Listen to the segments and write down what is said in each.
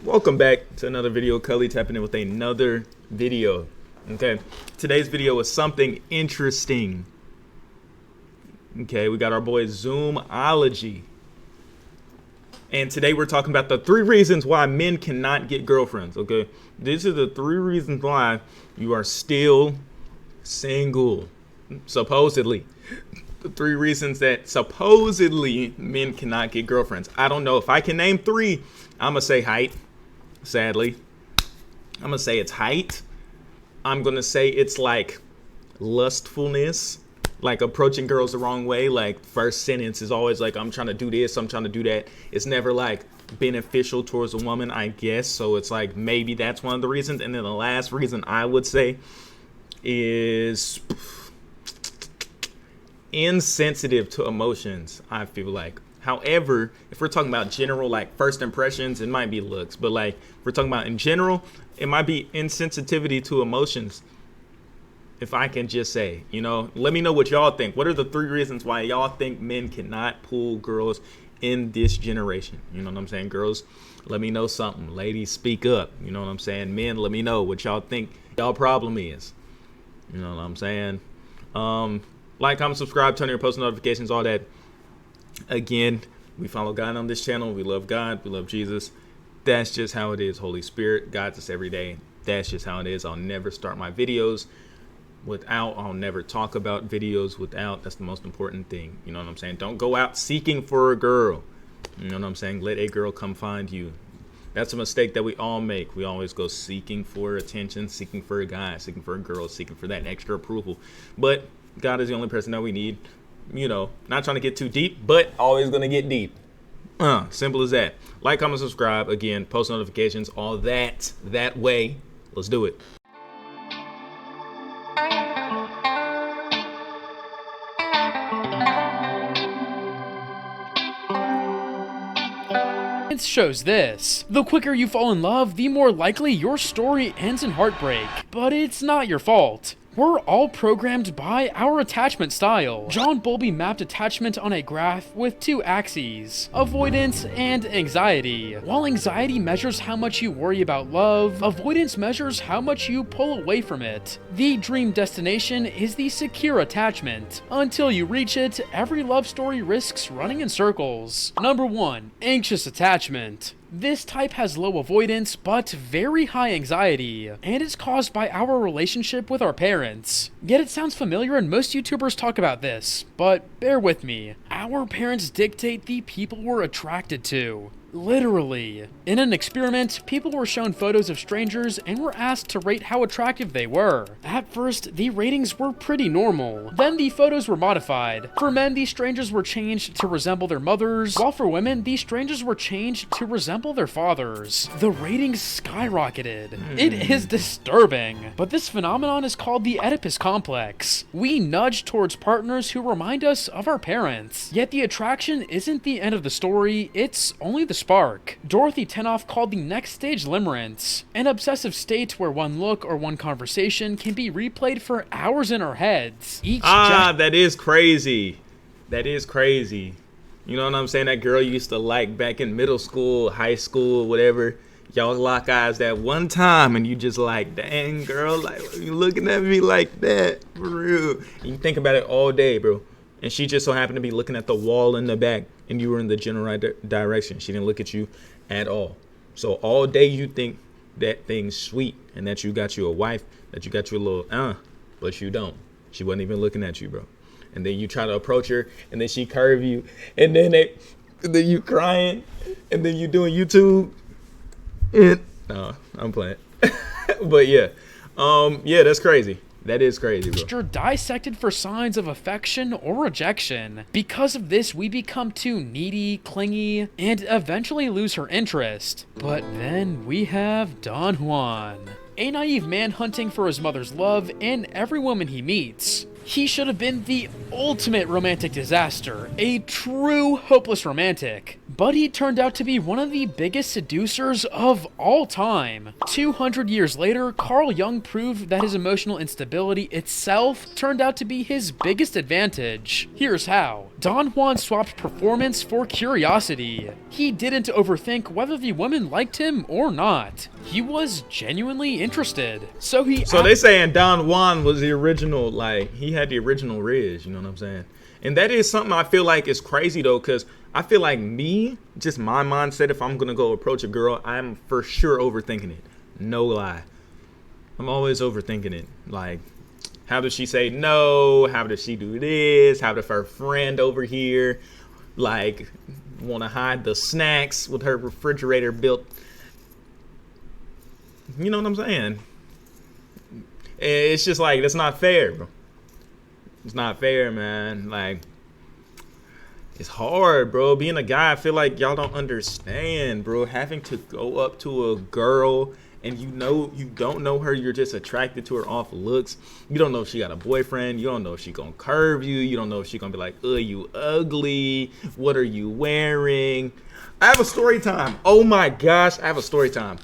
Welcome back to another video. Cully tapping in with another video. Okay, today's video is something interesting. Okay, we got our boy Zoomology. And today we're talking about the 3 reasons why men cannot get girlfriends. Okay, these are the 3 reasons why you are still single. Supposedly. The 3 reasons that supposedly men cannot get girlfriends. I don't know if I can name 3. I'm gonna say height. Sadly, I'm gonna say it's height. I'm gonna say it's like lustfulness, like approaching girls the wrong way. Like first sentence is always like, I'm trying to do this, I'm trying to do that. It's never like beneficial towards a woman, I guess. So it's like maybe that's one of the reasons. And then the last reason I would say is insensitive to emotions, I feel like. However, if we're talking about general, like first impressions, it might be looks. But like if we're talking about in general, it might be insensitivity to emotions. If I can just say, let me know what y'all think. What are the 3 reasons why y'all think men cannot pull girls in this generation? You know what I'm saying? Girls, let me know something. Ladies, speak up. You know what I'm saying? Men, let me know what y'all think y'all problem is. You know what I'm saying? Like, comment, subscribe, turn on your post notifications, all that. Again, we follow God on this channel. We love God. We love Jesus. That's just how it is. Holy Spirit guides us every day. That's just how it is. I'll never start my videos without. I'll never talk about videos without. That's the most important thing. You know what I'm saying? Don't go out seeking for a girl. You know what I'm saying? Let a girl come find you. That's a mistake that we all make. We always go seeking for attention, seeking for a guy, seeking for a girl, seeking for that extra approval. But God is the only person that we need. Not trying to get too deep, but always going to get deep. Simple as that. Like, comment, subscribe. Again, post notifications, all that way. Let's do it. Shows this. The quicker you fall in love, the more likely your story ends in heartbreak. But it's not your fault. We're all programmed by our attachment style. John Bowlby mapped attachment on a graph with 2 axes, avoidance and anxiety. While anxiety measures how much you worry about love, avoidance measures how much you pull away from it. The dream destination is the secure attachment. Until you reach it, every love story risks running in circles. Number 1. Anxious attachment. This type has low avoidance, but very high anxiety, and it's caused by our relationship with our parents. Yet it sounds familiar and most YouTubers talk about this, but bear with me. Our parents dictate the people we're attracted to. Literally. In an experiment, people were shown photos of strangers and were asked to rate how attractive they were. At first, the ratings were pretty normal. Then the photos were modified. For men, these strangers were changed to resemble their mothers, while for women, these strangers were changed to resemble their fathers. The ratings skyrocketed. It is disturbing. But this phenomenon is called the Oedipus complex. We nudge towards partners who remind us of our parents. Yet the attraction isn't the end of the story, it's only the spark. Dorothy Tenoff called the next stage limerence, an obsessive state where one look or one conversation can be replayed for hours in our heads. That is crazy. That is crazy. You know what I'm saying? That girl you used to like back in middle school, high school, whatever. Y'all lock eyes that one time and you just like, dang girl, like you looking at me like that, for real. And you think about it all day, bro. And she just so happened to be looking at the wall in the back and you were in the general direction. She didn't look at you at all. So all day you think that thing's sweet and that you got you a wife, that you got you a little, but you don't. She wasn't even looking at you, bro. And then you try to approach her and then she curve you and then you crying and then you doing YouTube. No, I'm playing. But yeah, that's crazy. That is crazy, bro. You're dissected for signs of affection or rejection. Because of this, we become too needy, clingy, and eventually lose her interest. But then we have Don Juan, a naive man hunting for his mother's love in every woman he meets. He should have been the ultimate romantic disaster, a true hopeless romantic. but he turned out to be one of the biggest seducers of all time. 200 years later, Carl Jung proved that his emotional instability itself turned out to be his biggest advantage. Here's how. Don Juan swapped performance for curiosity. He didn't overthink whether the woman liked him or not. He was genuinely interested. So they saying Don Juan was the original, like, he had the original Riz, you know what I'm saying? And that is something I feel like is crazy, though, because I feel like just my mindset, if I'm going to go approach a girl, I'm for sure overthinking it. No lie. I'm always overthinking it. Like, how does she say no? How does she do this? How does her friend over here, like, want to hide the snacks with her refrigerator built? You know what I'm saying? It's just like, that's not fair, bro. It's not fair, man. Like, it's hard, bro. Being a guy, I feel like y'all don't understand, bro. Having to go up to a girl and you don't know her, you're just attracted to her off looks. You don't know if she got a boyfriend. You don't know if she gonna curve you. You don't know if she gonna be like, you ugly. What are you wearing? I have a story time. Oh my gosh, I have a story time.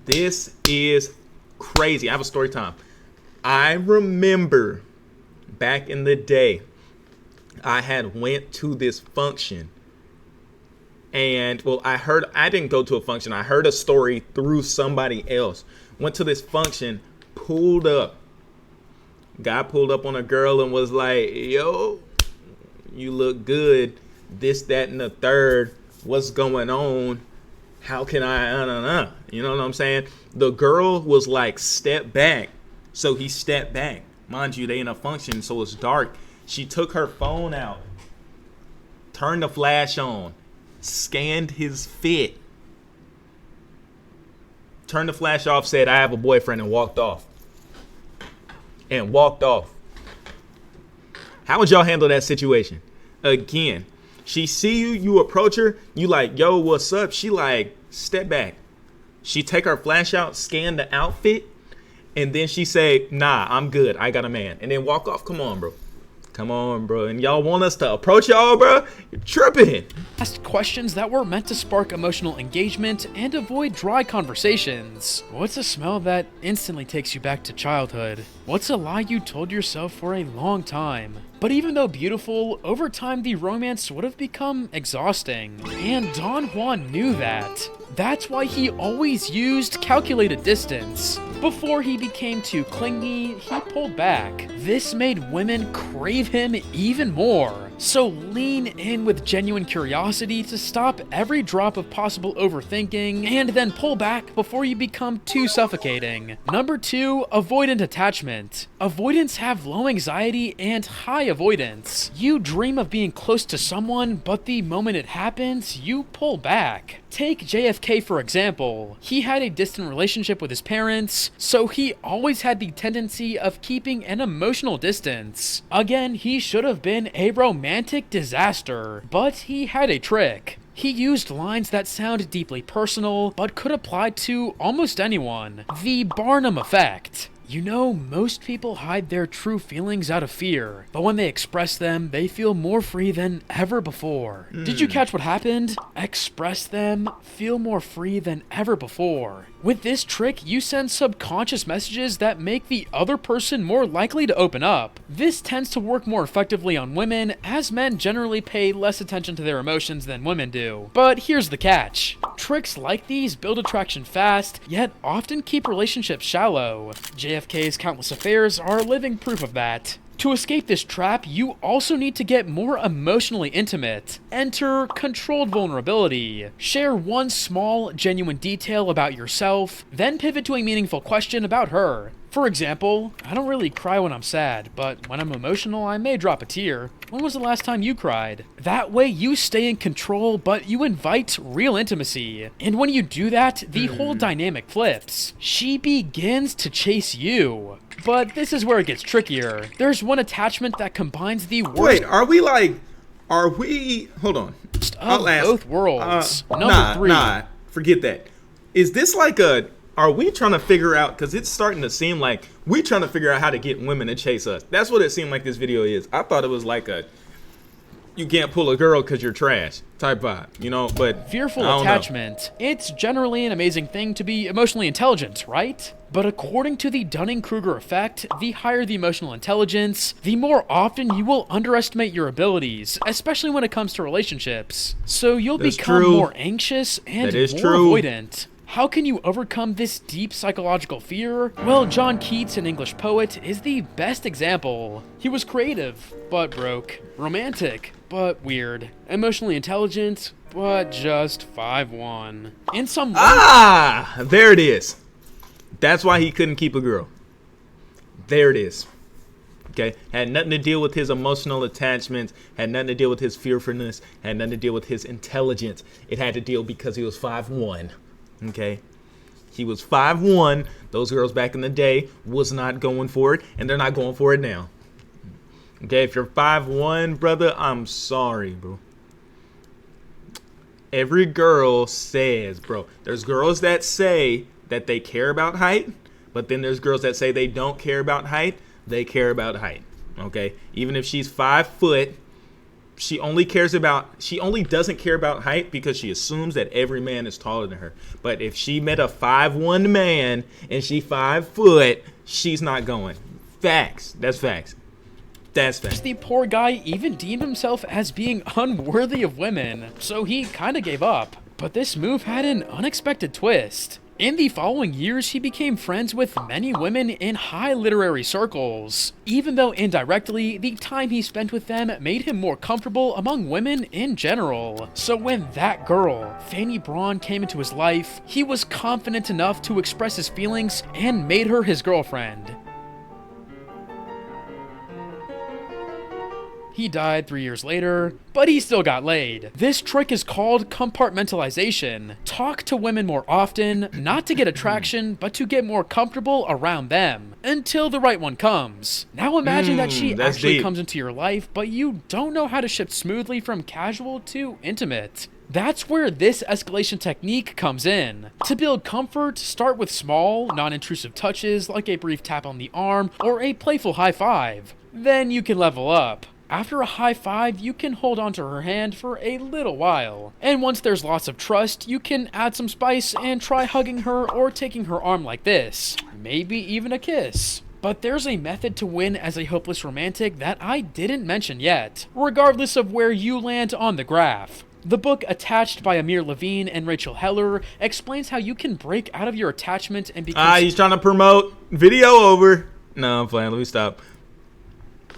This is crazy. I have a story time. I remember back in the day, I had went to this function, and I didn't go to a function. I heard a story through somebody else. Went to this function, pulled up. Guy pulled up on a girl and was like, yo, you look good. This, that, and the third. What's going on? How can I, You know what I'm saying? The girl was like, step back. So he stepped back. Mind you, they in a function, so it's dark. She took her phone out, turned the flash on, scanned his fit, turned the flash off, said, I have a boyfriend, and walked off. How would y'all handle that situation? Again, she see you, you approach her, you like, yo, what's up? She like, step back. She take her flash out, scan the outfit, and then she say, nah, I'm good. I got a man. And then walk off. Come on, bro. And y'all want us to approach y'all, bro? You're tripping. Asked questions that were meant to spark emotional engagement and avoid dry conversations. What's a smell that instantly takes you back to childhood? What's a lie you told yourself for a long time? But even though beautiful, over time the romance would have become exhausting. And Don Juan knew that. That's why he always used calculated distance. Before he became too clingy, he pulled back. This made women crave him even more. So lean in with genuine curiosity to stop every drop of possible overthinking, and then pull back before you become too suffocating. Number 2, avoidant attachment. Avoidants have low anxiety and high avoidance. You dream of being close to someone, but the moment it happens, you pull back. Take JFK for example. He had a distant relationship with his parents, so he always had the tendency of keeping an emotional distance. Again, he should have been a romantic disaster, but he had a trick. He used lines that sound deeply personal, but could apply to almost anyone. The Barnum effect. You know, most people hide their true feelings out of fear, but when they express them, they feel more free than ever before. Did you catch what happened? Express them, feel more free than ever before. With this trick, you send subconscious messages that make the other person more likely to open up. This tends to work more effectively on women, as men generally pay less attention to their emotions than women do. But here's the catch. Tricks like these build attraction fast, yet often keep relationships shallow. JFK's countless affairs are living proof of that. To escape this trap, you also need to get more emotionally intimate. Enter controlled vulnerability. Share one small, genuine detail about yourself, then pivot to a meaningful question about her. For example, I don't really cry when I'm sad, but when I'm emotional, I may drop a tear. When was the last time you cried? That way you stay in control, but you invite real intimacy. And when you do that, the whole dynamic flips. She begins to chase you. But this is where it gets trickier. There's one attachment that combines the worst. Wait, hold on. I'll ask. Both worlds. Number 3. Nah, forget that. Is this like are we trying to figure out, because it's starting to seem like we trying to figure out how to get women to chase us. That's what it seemed like this video is. I thought it was like you can't pull a girl because you're trash type vibe, you know. But Fearful I don't know. attachment. It's generally an amazing thing to be emotionally intelligent, right? But according to the Dunning-Kruger effect, the higher the emotional intelligence, the more often you will underestimate your abilities, especially when it comes to relationships. So you'll That's become true. more anxious and That is more true. avoidant. How can you overcome this deep psychological fear? Well, John Keats, an English poet, is the best example. He was creative, but broke. Romantic, but weird. Emotionally intelligent, but just 5'1". In some way, There it is. That's why he couldn't keep a girl. There it is. Okay, had nothing to deal with his emotional attachments, had nothing to deal with his fearfulness, had nothing to deal with his intelligence. It had to deal because he was 5'1". Okay, he was 5'1". Those girls back in the day was not going for it, and they're not going for it now. Okay, if you're 5'1", brother, I'm sorry, bro. Every girl says, bro, there's girls that say that they care about height, but then there's girls that say they don't care about height. They care about height. Okay, even if she's 5 foot, she only doesn't care about height because she assumes that every man is taller than her. But if she met a 5'1" man and she 5 foot, she's not going. Facts. That's facts. That's facts. the poor guy even deemed himself as being unworthy of women, so he kinda gave up. But this move had an unexpected twist. In the following years, he became friends with many women in high literary circles, even though indirectly, the time he spent with them made him more comfortable among women in general. So when that girl, Fanny Braun, came into his life, he was confident enough to express his feelings and made her his girlfriend. He died 3 years later, but he still got laid. This trick is called compartmentalization. Talk to women more often, not to get attraction, but to get more comfortable around them, until the right one comes. Now imagine that she that's actually deep. comes into your life, but you don't know how to shift smoothly from casual to intimate. That's where this escalation technique comes in. To build comfort, start with small, non-intrusive touches like a brief tap on the arm or a playful high five. Then you can level up. After a high five, you can hold onto her hand for a little while. And once there's lots of trust, you can add some spice and try hugging her or taking her arm like this. Maybe even a kiss. But there's a method to win as a hopeless romantic that I didn't mention yet, regardless of where you land on the graph. The book Attached by Amir Levine and Rachel Heller explains how you can break out of your attachment and become... He's trying to promote video over. No, I'm playing. Let me stop.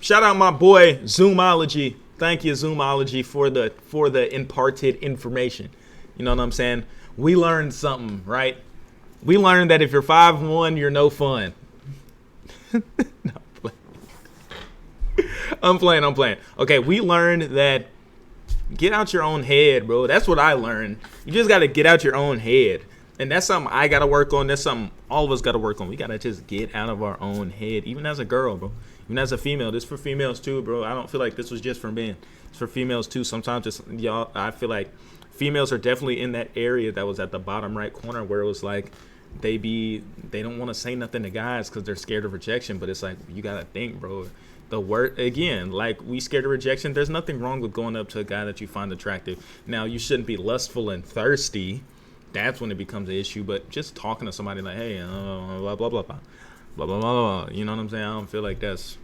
Shout out my boy Zoomology. Thank you, Zoomology, for the imparted information. You know what I'm saying? We learned something, right? We learned that if you're 5'1", you're no fun. No, I'm playing. Okay, we learned that get out your own head, bro. That's what I learned. You just got to get out your own head. And that's something I got to work on. That's something all of us got to work on. We got to just get out of our own head, even as a girl, bro. Even as a female. This is for females too, bro. I don't feel like this was just for men. It's for females too. Sometimes it's, y'all, I feel like females are definitely in that area that was at the bottom right corner where it was like they don't want to say nothing to guys because they're scared of rejection. But it's like, you got to think, bro. The word, again, like we scared of rejection. There's nothing wrong with going up to a guy that you find attractive. Now, you shouldn't be lustful and thirsty. That's when it becomes an issue. But just talking to somebody like, hey, blah, blah, blah, blah, blah, blah, blah, you know what I'm saying? I don't feel like that's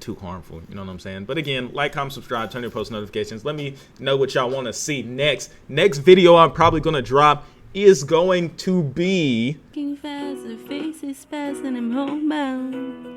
too harmful. You know what I'm saying? But again, like, comment, subscribe, turn your post notifications. Let me know what y'all want to see next. Next video I'm probably going to drop is going to be... Faster, faces fast and I'm homebound.